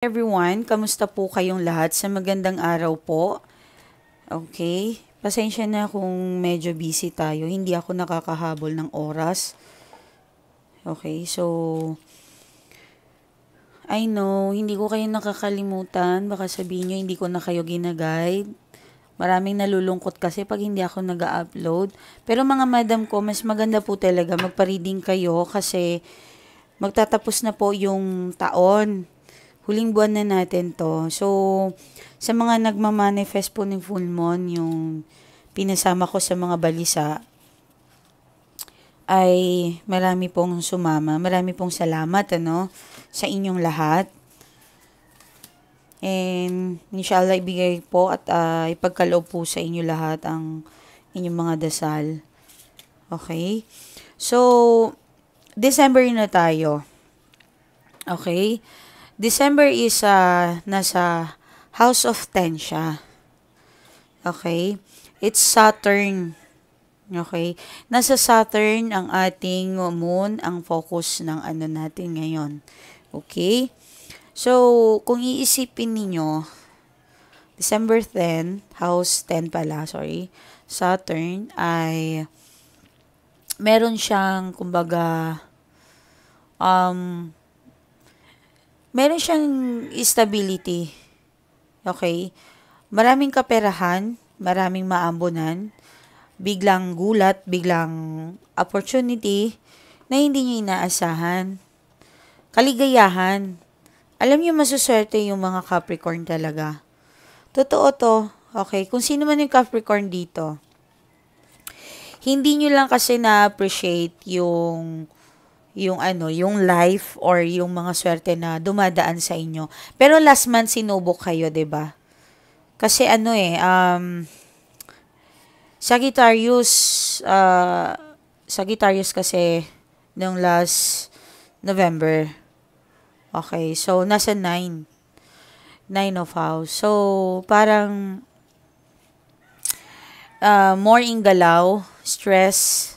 Everyone, kamusta po kayong lahat? Sa magandang araw po. Okay, pasensya na kung medyo busy tayo. Hindi ako nakakahabol ng oras. Okay, so I know, hindi ko kayo nakakalimutan. Baka sabihin nyo, hindi ko na kayo ginaguide. Maraming nalulungkot kasi pag hindi ako nag-upload. Pero mga madam ko, mas maganda po talaga magpa-reading kayo kasi magtatapos na po yung taon. Huling buwan na natin to. So, sa mga nagmamanifest po ng full moon, yung pinasama ko sa mga balisa, ay marami pong sumama. Marami pong salamat, sa inyong lahat. And, inshallah, ibigay po at ipagkaloob po sa inyo lahat ang inyong mga dasal. Okay? So, December na tayo. Okay? December is nasa House of 10 siya. Okay? It's Saturn. Okay? Nasa Saturn ang ating moon, ang focus ng ano natin ngayon. Okay? So, kung iisipin ninyo, December 10, House 10 pala, sorry, Saturn ay meron siyang, kumbaga, meron siyang stability. Okay? Maraming kaperahan, maraming maambunan, biglang gulat, biglang opportunity na hindi niyo inaasahan. Kaligayahan. Alam niyo, masuswerte yung mga Capricorn talaga. Totoo to. Okay? Kung sino man yung Capricorn dito, hindi niyo lang kasi na-appreciate yung life or yung mga swerte na dumadaan sa inyo. Pero last month sinubok kayo, 'di ba? Kasi Sagittarius Sagittarius kasi nung last November. Okay, so nasa 9 of house. So parang more in galaw, stress.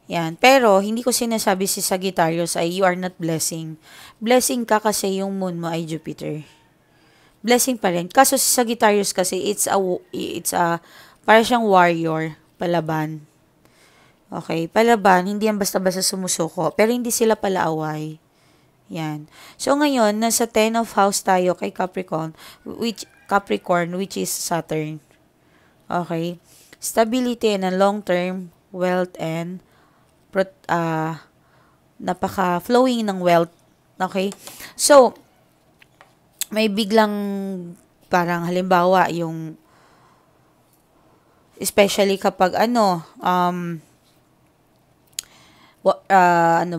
Yan. Pero, hindi ko sinasabi si Sagittarius ay you are not blessing. Blessing ka kasi yung moon mo ay Jupiter. Blessing pa rin. Kaso si Sagittarius kasi, para siyang warrior, palaban. Okay, palaban, hindi yan basta-basta sumusuko. Pero hindi sila palaaway. Yan. So, ngayon, nasa 10 of house tayo kay Capricorn, which is Saturn. Okay. Stability and long-term wealth and napaka-flowing ng wealth. Okay? So, may biglang parang halimbawa yung especially kapag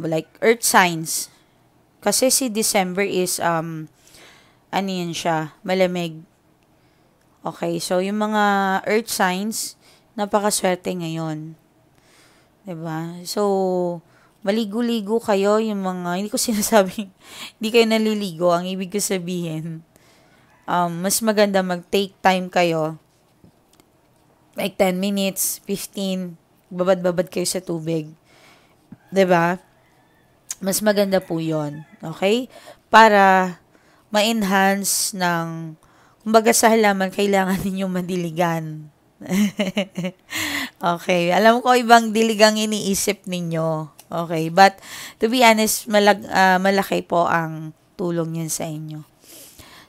like earth signs. Kasi si December is yan siya, malamig. Okay, so yung mga earth signs napakaswerte ngayon. 'Di ba? So, maligo-ligo kayo yung mga, hindi ko sinasabing, hindi kayo naliligo. Ang ibig ko sabihin, mas maganda mag-take time kayo. Like 10 minutes, 15, babad-babad kayo sa tubig. 'Di ba? Mas maganda po yon. Okay? Para ma-enhance kumbaga sa halaman, kailangan ninyong mandiligan. Okay. Alam ko ibang diligang iniisip ninyo. Okay. But, to be honest, malaki po ang tulong yan sa inyo.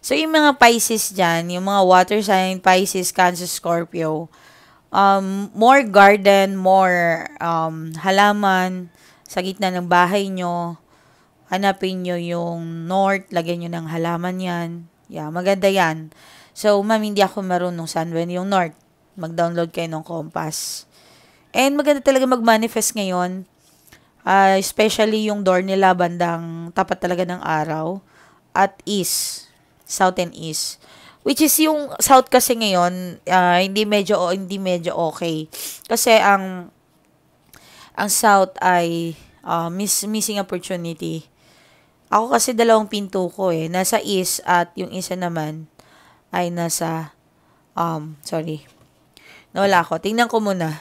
So, yung mga Pisces dyan, yung mga water sign, Pisces, Cancer, Scorpio, more garden, more halaman sa gitna ng bahay nyo. Hanapin nyo yung north, lagyan nyo ng halaman yan. Yeah, maganda yan. So, ma'am, hindi ako marunong saan yung north. Mag-download kayo ng compass. And maganda talaga mag-manifest ngayon. Especially yung door nila bandang tapat talaga ng araw. At east. South and east. Which is yung south kasi ngayon, hindi medyo okay. Kasi ang south ay missing opportunity. Ako kasi dalawang pinto ko eh. Nasa east at yung isa naman ay nasa, nawala ako. Tingnan ko muna.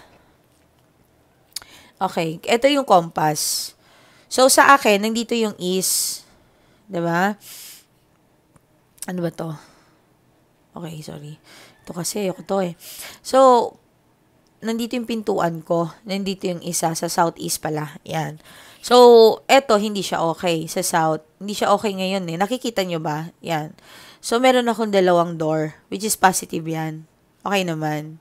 Okay, ito yung compass. So, sa akin, nandito yung east. 'Di ba? Ano ba to? Okay, sorry. Ito kasi, ako to eh. So, nandito yung pintuan ko. Nandito yung isa sa southeast pala. Yan. So, eto, hindi siya okay sa south. Hindi siya okay ngayon eh. Nakikita nyo ba? Yan. So, meron akong dalawang door, which is positive yan. Okay naman.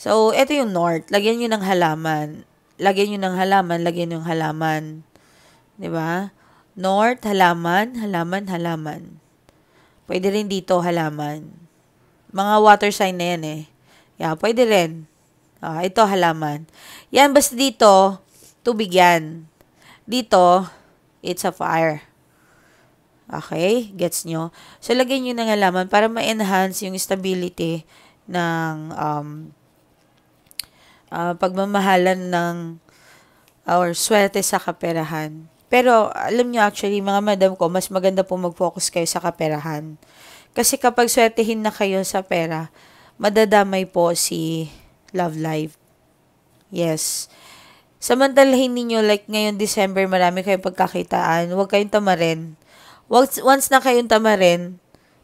So, eto yung north. Lagyan nyo ng halaman. Lagyan nyo ng halaman, lagyan nyo ng halaman. 'Di ba? North, halaman, halaman, halaman. Pwede rin dito, halaman. Mga water sign na yan eh. Yeah, pwede rin. Ito, halaman. Yan, basta dito, tubig yan. Dito, it's a fire. Okay? Gets nyo? So, lagyan nyo ng halaman para ma-enhance yung stability ng pagmamahalan ng or swerte sa kaperahan. Pero, alam nyo actually, mga madam ko, mas maganda po mag-focus kayo sa kaperahan. Kasi kapag swertehin na kayo sa pera, madadamay po si love life. Yes. Samantalahin ninyo, like ngayon December, marami kayong pagkakitaan, huwag kayong tamarin. Once na kayong tamarin,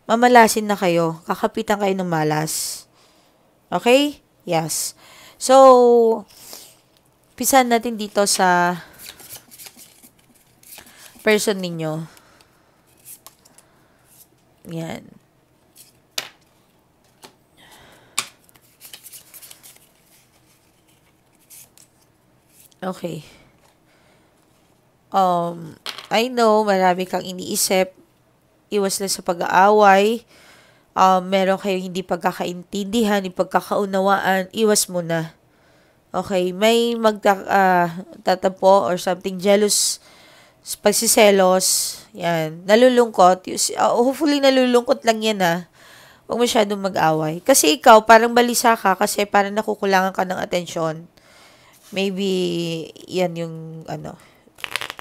mamalasin na kayo, kakapitan kayo ng malas. Okay? Yes. So, pisan natin dito sa person ninyo. Yan. Okay. I know, marami kang iniisip. Iwas lang sa pag-aaway. Meron kayong hindi pagkakaintindihan, hindi pagkakaunawaan. Iwas muna. Okay, may tatapo or something, jealous, pagsiselos, yan, nalulungkot, hopefully nalulungkot lang yan huwag masyadong mag-away. Kasi ikaw, parang balisa ka kasi parang nakukulangan ka ng atensyon. Maybe, yan yung,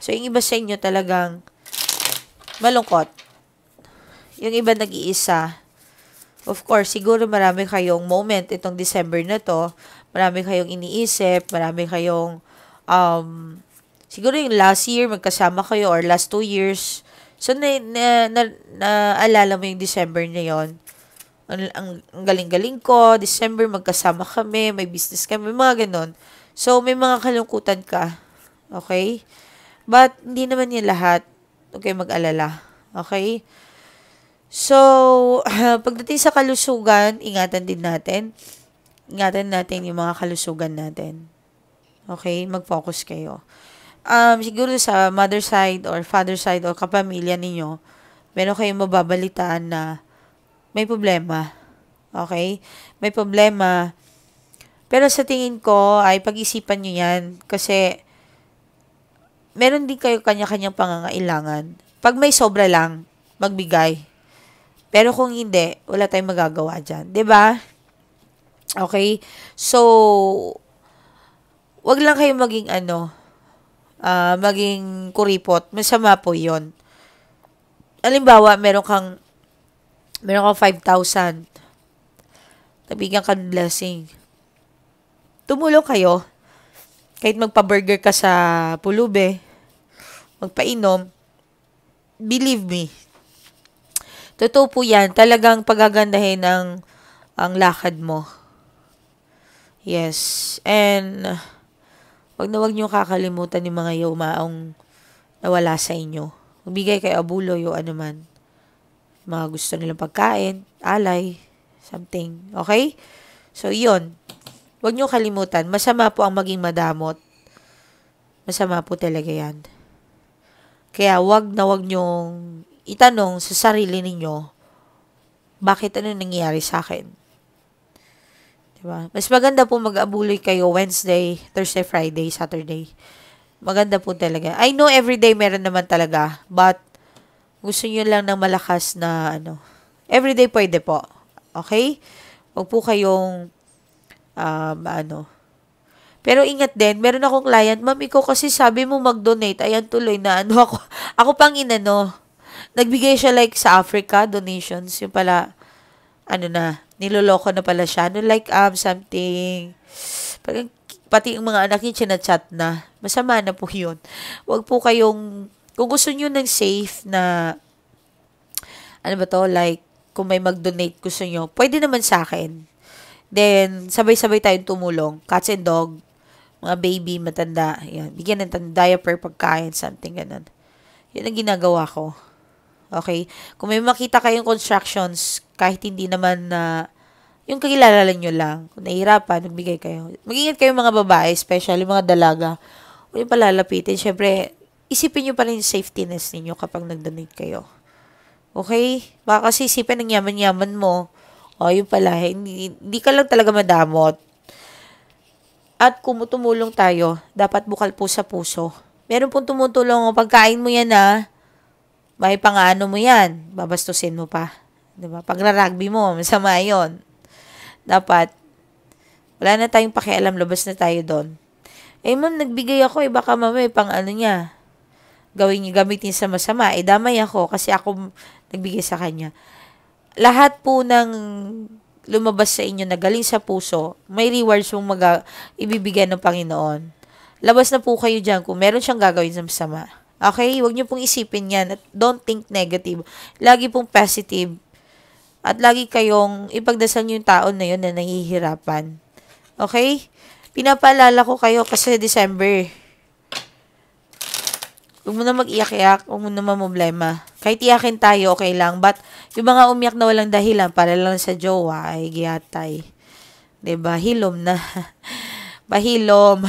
So, yung iba sa inyo talagang malungkot. Yung iba nag-iisa. Of course, siguro marami kayong moment itong December na to. Marami kayong iniisip, marami kayong, siguro yung last year, magkasama kayo, or last 2 years. So, naalala mo yung December na yon. Ang galing-galing ko, December, magkasama kami, may business kami, mga ganon. So, may mga kalungkutan ka. Okay? But, hindi naman yung lahat. Okay, mag-alala. Okay? So, pagdating sa kalusugan, ingatan din natin. Ingatan natin yung mga kalusugan natin. Okay? Mag-focus kayo. Siguro sa mother side or father side or kapamilya ninyo, meron kayong mababalitaan na may problema. Okay? May problema. Pero sa tingin ko, ay pag-isipan nyo yan. Kasi, meron din kayo kanya-kanyang pangangailangan. Pag may sobra lang, magbigay. Pero kung hindi, wala tayong magagawa dyan. 'Di ba? Okay? So, wag lang kayong maging maging kuripot. Masama po 'yon. Halimbawa, meron kang 5,000. Nabigyan ka ng blessing. Tumulong kayo. Kahit magpa-burger ka sa pulube, magpainom, believe me, totoo po yan. Talagang pagagandahin ang lakad mo. Yes. And, wag niyo kakalimutan yung mga yumaong nawala sa inyo. Magbigay kayo abuloy o ano man. Mga gusto nilang pagkain, alay, something. Okay? So, yun. Wag niyo kalimutan. Masama po ang maging madamot. Masama po talaga yan. Kaya, wag niyong itanong sa sarili ninyo, bakit nangyayari sa akin? Diba? Mas maganda po mag-abuloy kayo Wednesday, Thursday, Friday, Saturday. Maganda po talaga. I know everyday meron naman talaga, but gusto nyo lang ng malakas na everyday pwede po. Okay? Huwag po kayong Pero ingat din, meron akong client, ma'am, ikaw kasi sabi mo mag-donate, ayan tuloy na ako. Ako pang nagbigay siya like sa Africa, donations. Yung pala, niloloko na pala siya. Something. Pati yung mga anak niya, chinachat na. Masama na po yun. Huwag po kayong, kung gusto niyo ng safe na, ano ba to, like, kung may mag-donate gusto nyo, pwede naman sa akin. Then, sabay-sabay tayong tumulong. Cats and dog, mga baby, matanda, yan. Bigyan ng diaper, pagkain, something ganun. Yun ang ginagawa ko. Okay? Kung may makita kayong constructions, kahit hindi naman na, yung kakilala nyo lang, kung nahihirapan, nagbigay kayo. Mag-ingat kayo mga babae, especially mga dalaga. Huwag yung palalapitin. Siyempre, isipin nyo pa rin yung safety nest ninyo kapag nag-donate kayo. Okay? Baka kasi isipin ng yaman-yaman mo. O, yun pala, hindi ka lang talaga madamot. At kung tumulong tayo, dapat bukal po sa puso. Meron pong tumutulong, pagkain mo yan may pang-ano mo yan, babastusin mo pa. Diba? Pag-rugby mo, masama yun. Dapat, wala na tayong pakialam, labas na tayo doon. Ma'am, nagbigay ako, baka mamay pang-ano niya, gamitin sa masama. Damay ako, kasi ako nagbigay sa kanya. Lahat po ng lumabas sa inyo na galing sa puso, may rewards mong ibibigay ng Panginoon. Labas na po kayo dyan kung meron siyang gagawin sa masama. Okay? Huwag niyo pong isipin yan. At don't think negative. Lagi pong positive. At lagi kayong ipagdasal niyo yung tao na yun na nahihirapan. Okay? Pinapaalala ko kayo kasi December. Huwag mo na mag-iyak-iyak. Huwag mo na mamblema. Kahit iyakin tayo, okay lang. But, yung mga umiyak na walang dahilan para lang sa jowa, ay giyatay. Diba? Hilom na. Pahilom.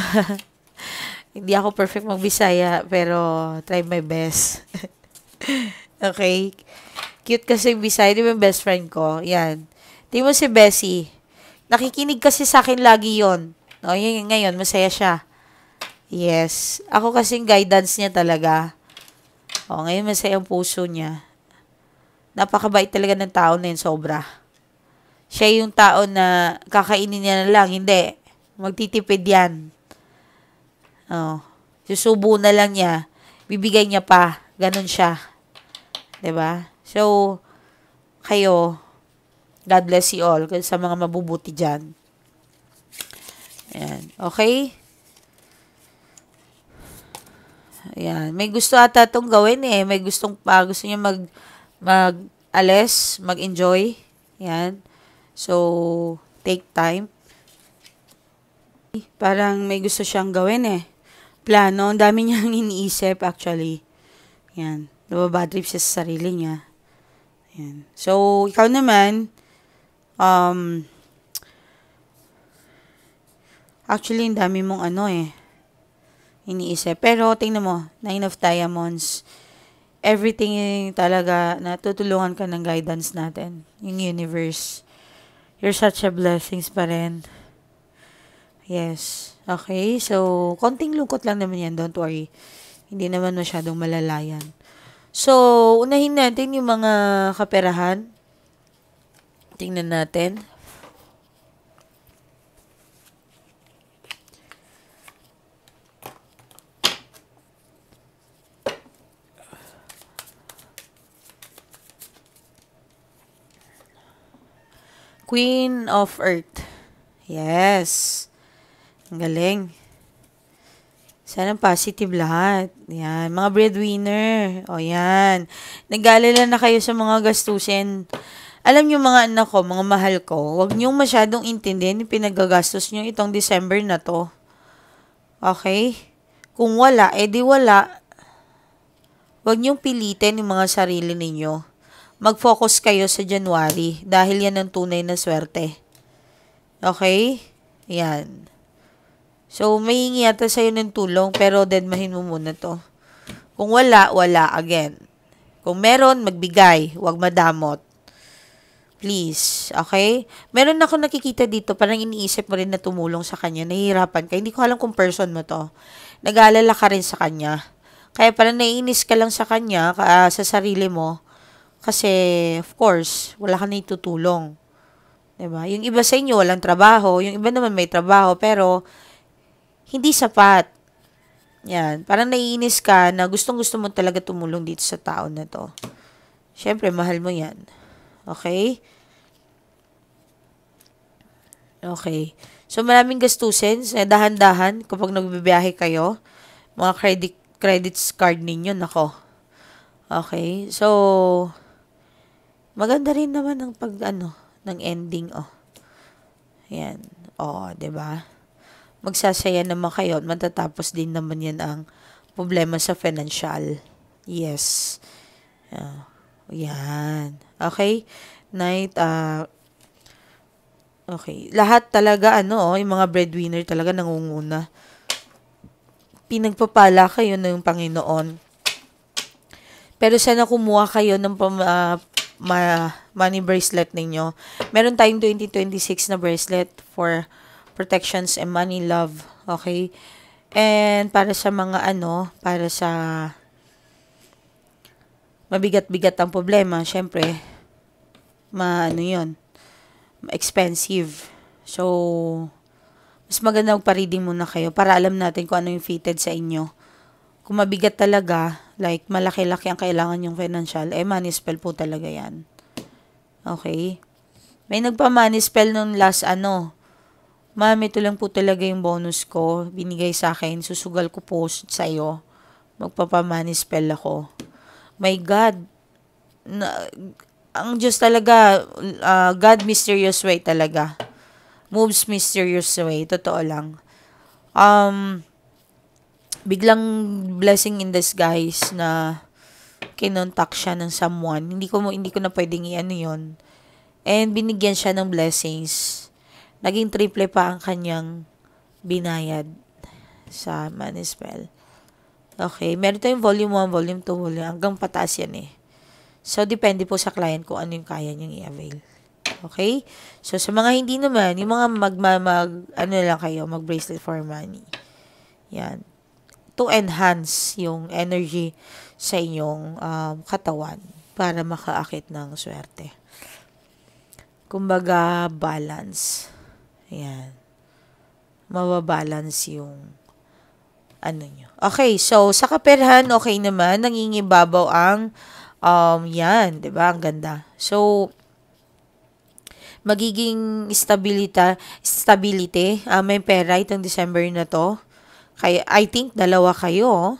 Hindi ako perfect mag-Bisaya, pero try my best. Okay? Cute kasi yung Bisaya. Di ba yung best friend ko? Yan. Di mo si Bessie. Nakikinig kasi sa akin lagi yon. O, yun, ngayon, masaya siya. Yes. Ako kasing guidance niya talaga. O, ngayon masaya ang puso niya. Napakabait talaga ng tao na yun, sobra. Siya yung tao na kakainin niya na lang. Hindi. Magtitipid yan. O, susubo na lang niya. Bibigay niya pa. Ganon siya. 'Di ba? So, kayo, God bless you all sa mga mabubuti dyan. Ayan. Okay? Ayan. May gusto ata itong gawin eh. May gusto niya mag-alis, mag-enjoy. Ayan. So, take time. Parang may gusto siyang gawin eh. Plano. Ang dami niyang iniisip actually. Ayan. Nababad trip siya sa sarili niya. Ayan. So, ikaw naman, actually, ang dami mong iniisip. Pero, tingnan mo, 9 of Diamonds, everything talaga, natutulungan ka ng guidance natin, yung universe. You're such a blessings pa rin. Yes. Okay, so, konting lungkot lang naman yan, don't worry. Hindi naman masyadong malalayan. So, unahin natin yung mga kaperahan. Tingnan natin. Queen of Earth. Yes. Ang galing. Sana positive lahat. Yan. Mga breadwinner. O yan. Nag-aalala na kayo sa mga gastusin. Alam niyo mga anak ko, mga mahal ko, huwag niyong masyadong intindihin yung pinagagastos niyo itong December na to. Okay? Kung wala, edi wala. Huwag niyong pilitin yung mga sarili ninyo. Mag-focus kayo sa January dahil yan ang tunay na swerte. Okay? Yan. So, may hingi yata sa'yo ng tulong, pero dedmahin mo muna to. Kung wala, wala again. Kung meron, magbigay. Huwag madamot. Please. Okay? Meron ako nakikita dito, parang iniisip mo rin na tumulong sa kanya. Nahihirapan ka. Hindi ko alam kung person mo to. Nag-aalala ka rin sa kanya. Kaya parang naiinis ka lang sa kanya, sa sarili mo. Kasi, of course, wala ka na itutulong. Diba? Yung iba sa inyo, walang trabaho. Yung iba naman may trabaho, pero hindi sapat. Yan. Parang naiinis ka na gustong-gusto mo talaga tumulong dito sa tao na to. Siyempre, mahal mo yan. Okay? Okay. So, maraming gastusin. Dahan-dahan kapag nagbibiyahe kayo. Mga credits card ninyo, nako. Okay. So, Maganda rin naman ng ng ending, oh. Yan. Oh, 'di ba? Magsasaya naman kayo at matatapos din naman yan ang problema sa financial. Yes. Yan. Okay? Night, okay. Lahat talaga, yung mga breadwinner talaga nangunguna. Pinagpapala kayo ng Panginoon. Pero sana kumuha kayo ng money bracelet ninyo. Meron tayong 2026 na bracelet for protections and money love. Okay? And para sa mga para sa mabigat-bigat ang problema, syempre, yun, expensive. So, mas maganda magpa-reading muna kayo para alam natin kung ano yung fitted sa inyo. Kung mabigat talaga, like malaki-laki ang kailangan yung financial, money spell po talaga yan. Okay? May nagpa-money spell nung last Ma'am, ito lang po talaga yung bonus ko. Binigay sa akin. Susugal ko po sa iyo. Magpapa-money spell ako. My God. Ang Diyos talaga, God mysterious way talaga. Moves mysterious way. Totoo lang. Biglang blessing in disguise na kinontak siya ng someone. Hindi ko na pwedeng yun. And binigyan siya ng blessings. Naging triple pa ang kanyang binayad sa money spell. Okay, meron tayong volume 1, volume 2, hanggang pataas yan eh. So, depende po sa client kung ano yung kaya niyang i-avail. Okay? So, sa mga hindi naman, yung mga lang kayo, mag-bracelet for money. Yan. To enhance yung energy sa inyong katawan para makaakit ng swerte. Kumbaga, balance. Ayan. Mababalance yung nyo. Okay, so sa kaperhan, okay naman. Nangingibabaw ang yan, 'di ba? Ang ganda. So, magiging stability, may pera itong December na to. Kaya, I think, dalawa kayo.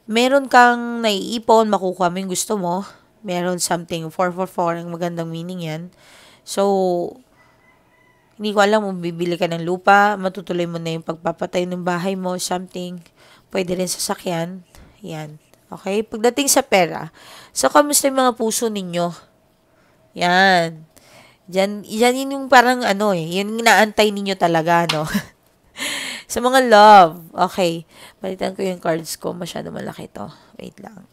Meron kang naiipon, makukuha mo yung gusto mo. Meron something, 444, ang magandang meaning yan. So, hindi ko alam kung bibili ka ng lupa, matutuloy mo na yung pagpapatay ng bahay mo, something. Pwede rin sasakyan. Yan. Okay? Pagdating sa pera, so, kamusta yung mga puso ninyo? Yan. Yan yung parang yun inaantay ninyo talaga, Sa mga love. Okay. Balitan ko yung cards ko. Masyado malaki to. Wait lang.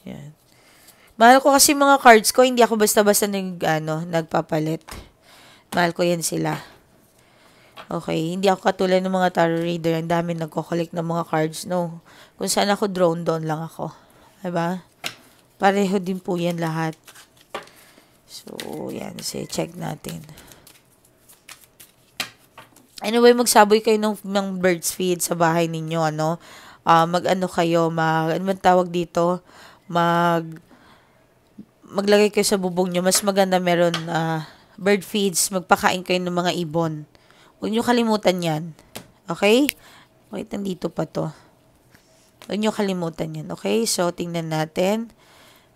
Yan. Mahal ko kasi mga cards ko. Hindi ako basta-basta nagpapalit. Mahal ko yan sila. Okay. Hindi ako katulad ng mga tarot reader. Ang dami nagko-collect ng mga cards. No. Kung saan ako drone, doon lang ako. Diba? Pareho din po yan lahat. So, yan. Sige, check natin. Anyway, magsaboy kayo ng bird's feed sa bahay ninyo, kayo, tawag dito, maglagay kayo sa bubong nyo. Mas maganda meron, bird feeds, magpakain kayo ng mga ibon. Huwag nyo kalimutan yan. Okay? Wait, nandito pa to. Huwag nyo kalimutan yan. Okay? So, tingnan natin.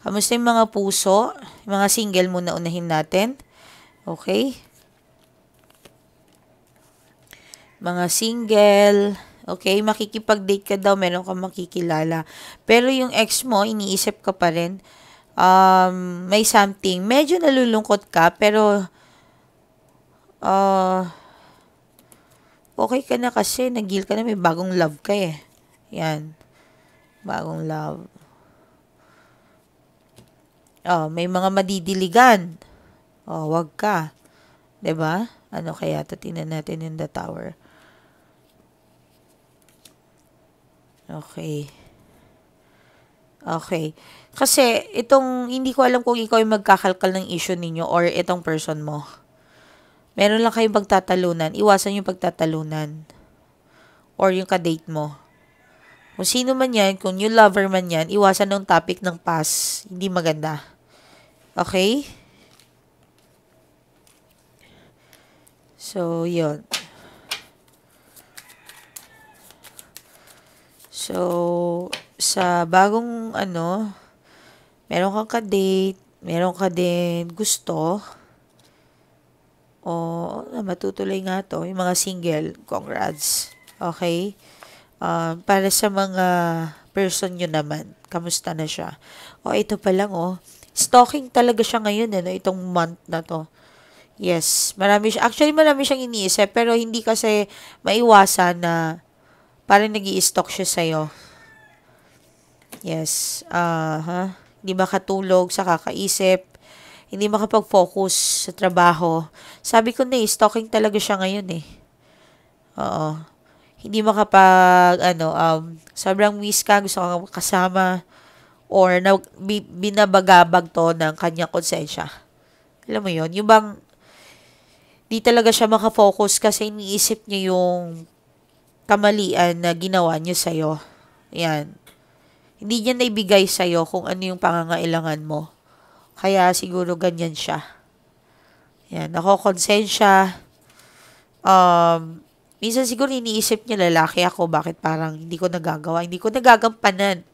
Kamusta yung mga puso? Yung mga single muna unahin natin. Okay? Mga single, okay, makikipag-date ka daw, meron kang makikilala. Pero yung ex mo, iniisip ka pa rin, may something, medyo nalulungkot ka, pero, okay ka na kasi, nag-heal ka na, may bagong love ka eh. Yan. Bagong love. May mga madidiligan. Wag ka. 'Di ba? Ano kaya ito? Tingnan natin in the tower. Okay. Okay. Kasi, hindi ko alam kung ikaw yung magkakalkal ng issue ninyo or itong person mo. Meron lang kayong pagtatalunan. Iwasan yung pagtatalunan. Or yung kadate mo. Kung sino man yan, kung new lover man yan, iwasan ng topic ng past. Hindi maganda. Okay? So, yun. So, sa bagong meron kang ka-date, meron ka din gusto, o matutuloy nga to, yung mga single, congrats. Okay? Para sa mga person nyo naman, kamusta na siya? Ito pa lang, stalking talaga siya ngayon, itong month na to. Yes, marami siyang iniisip, pero hindi kasi maiwasan na parang nag-i-stalk siya sa'yo. Yes, hindi makatulog sa kakaisip, hindi makapag-focus sa trabaho. Sabi ko na stalking talaga siya ngayon Oo. Hindi sobrang miss ka, gusto kang kasama, or binabagabag to ng kanyang konsensya. Alam mo yon, yung bang di talaga siya makafocus kasi iniisip niya yung kamalian na ginawa niya sa'yo. Yan. Hindi niya naibigay sa'yo kung ano yung pangangailangan mo. Kaya siguro ganyan siya. Yan. Nakokonsensya. Minsan siguro iniisip niya lalaki ako, bakit parang hindi ko nagagawa. Hindi ko nagagampanan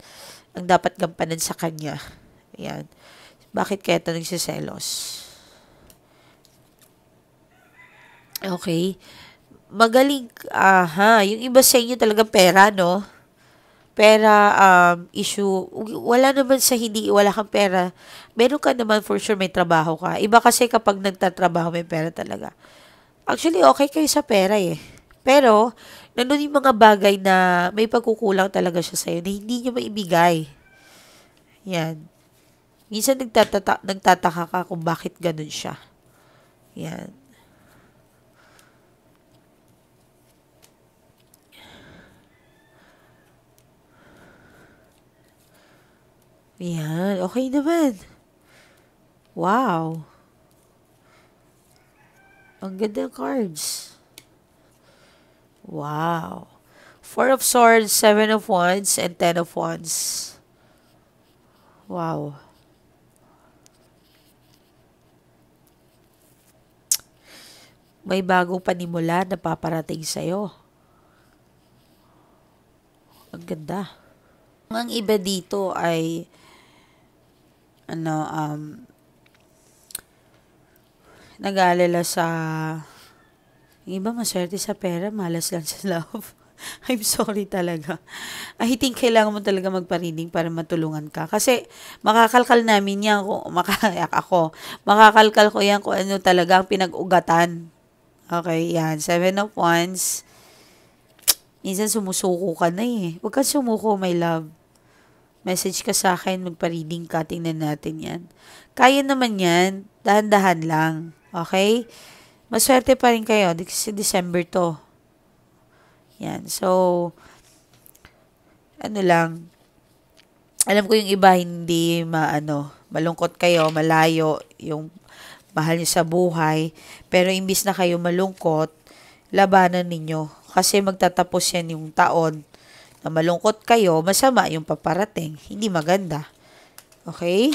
ang dapat gampanan sa kanya. Yan. Bakit kaya ito nagsiselos? Okay. Magaling, yung iba sa inyo talaga pera, no? Pera, issue. Wala naman sa wala kang pera. Meron ka naman for sure, may trabaho ka. Iba kasi kapag nagtatrabaho, may pera talaga. Actually, okay kayo sa pera Pero, nandun yung mga bagay na may pagkukulang talaga siya sa'yo na hindi niya maibigay. Yan. Minsan nagtataka ka kung bakit ganun siya. Yan. Yan. Okay naman. Wow. Ang ganda ng cards. Wow. 4 of Swords, 7 of Wands, and 10 of Wands. Wow. May bagong panimula na paparating sa'yo. Ang ganda. Ang iba dito ay nag-aalala sa yung iba maswerte sa pera, malas lang sa love. I'm sorry talaga. I think kailangan mo talaga magpa-reading para matulungan ka. Kasi makakalkal namin yan makakalkal ko yan kung ano talaga ang pinag-ugatan. Okay, yan. 7 of Wands. Minsan sumusuko ka na Huwag kang sumuko, my love. Message ka sa akin, magpa-reading ka, tingnan natin yan. Kaya naman yan, dahan-dahan lang. Okay? Maswerte pa rin kayo, kasi December to. Yan, so, lang, alam ko yung iba hindi malungkot kayo, malayo, yung mahal niyo sa buhay, pero imbis na kayo malungkot, labanan ninyo. Kasi magtatapos yan yung taon, na malungkot kayo, masama yung paparating. Hindi maganda. Okay?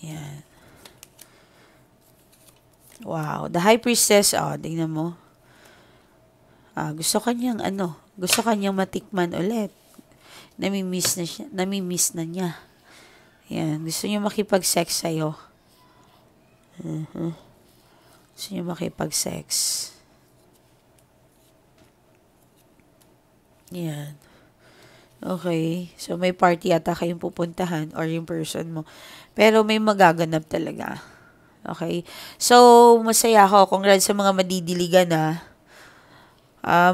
Yan. Wow. The High Priestess, tingnan mo. Gusto kanyang matikman ulit. Namimiss na niya. Yan. Gusto niya makipag-sex sa'yo. Gusto niya makipag-sex. Yan. Okay. So, may party yata kayong pupuntahan or yung person mo. Pero may magaganap talaga. Okay. So, masaya ako. Congrats sa mga madidiligan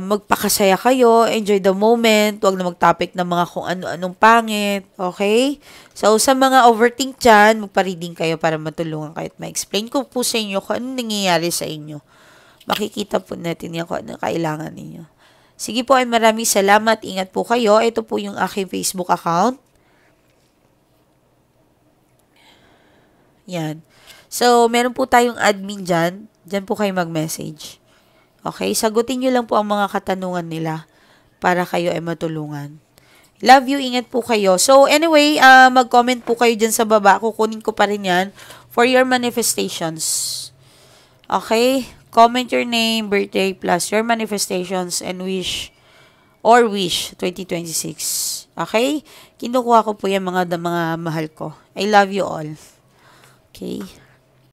magpakasaya kayo, enjoy the moment, huwag na mag-topic ng mga kung ano-anong pangit, okay? So, sa mga overthink dyan, magpa-reading kayo para matulungan kayo at ma-explain ko po sa inyo kung ano nangyayari sa inyo. Makikita po natin yan kung ano kailangan ninyo. Sige po, ay maraming salamat, ingat po kayo. Ito po yung aking Facebook account. Yan. So, meron po tayong admin dyan. Dyan po kayo mag-message. Okay, sagutin nyo lang po ang mga katanungan nila para kayo ay matulungan. Love you, ingat po kayo. So, anyway, mag-comment po kayo dyan sa baba. Kukunin ko pa rin yan for your manifestations. Okay? comment your name, birthday, plus your manifestations and wish 2026. Okay? Kinukuha ko po yung mga mahal ko. I love you all. Okay?